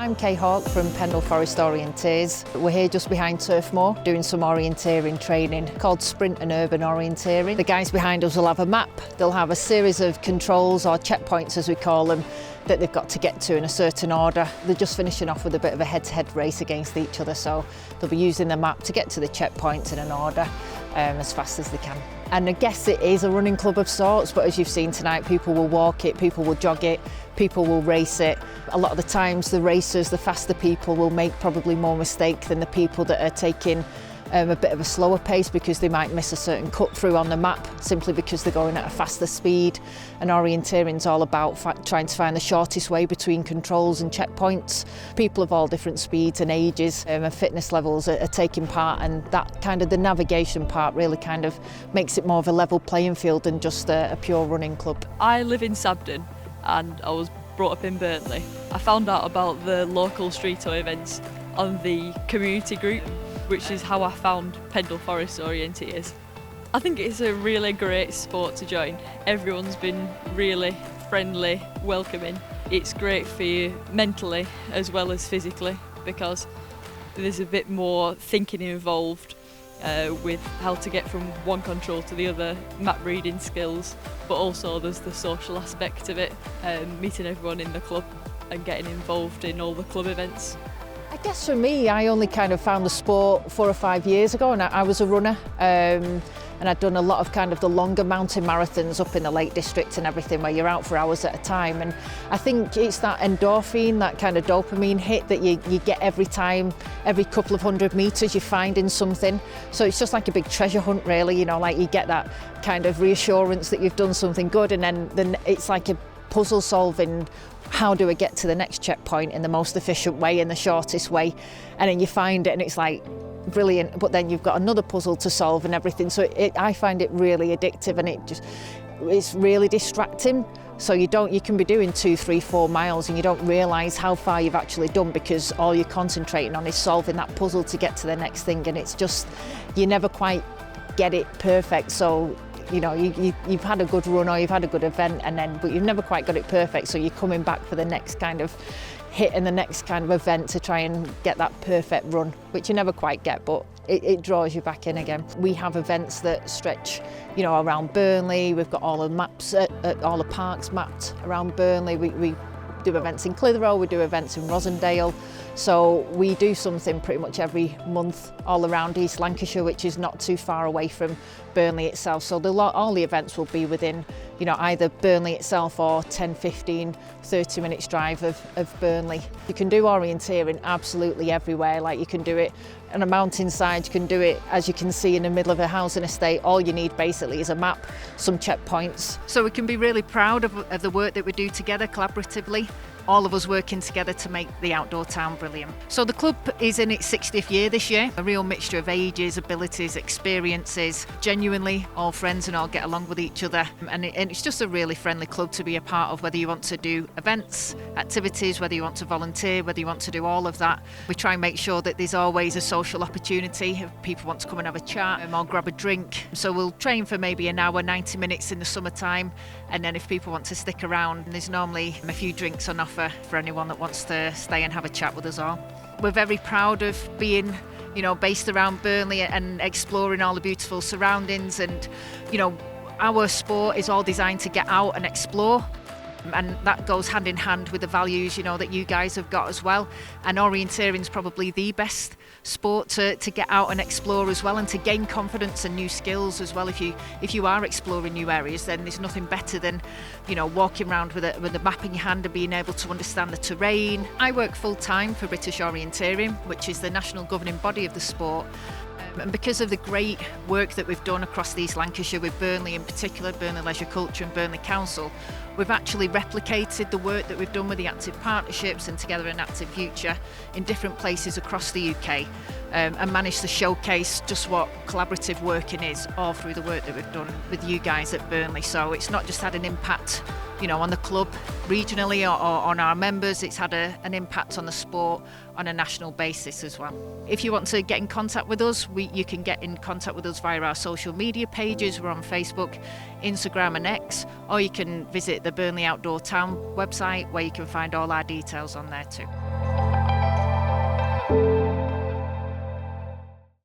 I'm Kay Hawke from Pendle Orienteers. We're here just behind Turf Moor doing some orienteering training called Sprint and Urban Orienteering. The guys behind us will have a map, they'll have a series of controls or checkpoints as we call them that they've got to get to in a certain order. They're just finishing off with a bit of a head-to-head race against each other, so they'll be using the map to get to the checkpoints in an order as fast as they can. And I guess it is a running club of sorts, but as you've seen tonight, people will walk it, people will jog it, people will race it. A lot of the times the racers, the faster people will make probably more mistake than the people that are taking a bit of a slower pace because they might miss a certain cut through on the map simply because they're going at a faster speed. And orienteering is all about trying to find the shortest way between controls and checkpoints. People of all different speeds and ages and fitness levels are taking part, and that kind of the navigation part really kind of makes it more of a level playing field than just a pure running club. I live in Sabden and I was brought up in Burnley. I found out about the local street toy events on the community group, which is how I found Pendle Orienteers. I think it's a really great sport to join. Everyone's been really friendly, welcoming. It's great for you mentally as well as physically because there's a bit more thinking involved with how to get from one control to the other, map reading skills, but also there's the social aspect of it, meeting everyone in the club and getting involved in all the club events. I guess for me, I only kind of found the sport 4 or 5 years ago, and I was a runner, and I'd done a lot of kind of the longer mountain marathons up in the Lake District and everything where you're out for hours at a time. And I think it's that endorphin, that kind of dopamine hit that you get every time, every couple of 100 metres you're finding something. So it's just like a big treasure hunt really, you know, like you get that kind of reassurance that you've done something good, and then it's like a puzzle solving. How do I get to the next checkpoint in the most efficient way, in the shortest way? And then you find it and it's like brilliant, but then you've got another puzzle to solve and everything. So I find it really addictive, and it's really distracting. So you can be doing 2, 3, 4 miles and you don't realise how far you've actually done because all you're concentrating on is solving that puzzle to get to the next thing, and it's just, you never quite get it perfect. So you know, you've had a good run or you've had a good event, but you've never quite got it perfect, so you're coming back for the next kind of hit and the next kind of event to try and get that perfect run, which you never quite get, but it draws you back in again. We have events that stretch, you know, around Burnley. We've got all the maps, all the parks mapped around Burnley. We do events in Clitheroe, we do events in Rosendale. So we do something pretty much every month all around East Lancashire, which is not too far away from Burnley itself. So all the events will be within, you know, either Burnley itself or 10, 15, 30 minutes drive of Burnley. You can do orienteering absolutely everywhere. Like you can do it on a mountainside, you can do it, as you can see, in the middle of a housing estate. All you need basically is a map, some checkpoints. So we can be really proud of the work that we do together collaboratively, all of us working together to make the outdoor town brilliant. So the club is in its 60th year this year, a real mixture of ages, abilities, experiences, genuinely all friends and all get along with each other, and it's just a really friendly club to be a part of, whether you want to do events, activities, whether you want to volunteer, whether you want to do all of that. We try and make sure that there's always a social opportunity if people want to come and have a chat or grab a drink. So we'll train for maybe an hour, 90 minutes in the summertime, and then if people want to stick around, there's normally a few drinks on offer for anyone that wants to stay and have a chat with us all. We're very proud of being, you know, based around Burnley and exploring all the beautiful surroundings, and, you know, our sport is all designed to get out and explore. And that goes hand in hand with the values, you know, that you guys have got as well. And orienteering is probably the best sport to get out and explore as well, and to gain confidence and new skills as well. If you are exploring new areas, then there's nothing better than, you know, walking around with a map in your hand and being able to understand the terrain. I work full time for British Orienteering, which is the national governing body of the sport. And because of the great work that we've done across East Lancashire with Burnley in particular, Burnley Leisure Culture and Burnley Council, we've actually replicated the work that we've done with the Active Partnerships and Together an Active Future in different places across the UK, and managed to showcase just what collaborative working is all through the work that we've done with you guys at Burnley. So it's not just had an impact, you know, on the club regionally or on our members, it's had an impact on the sport on a national basis as well. If you want to get in contact with us, you can get in contact with us via our social media pages. We're on Facebook, Instagram and X, or you can visit the Burnley Outdoor Town website where you can find all our details on there too.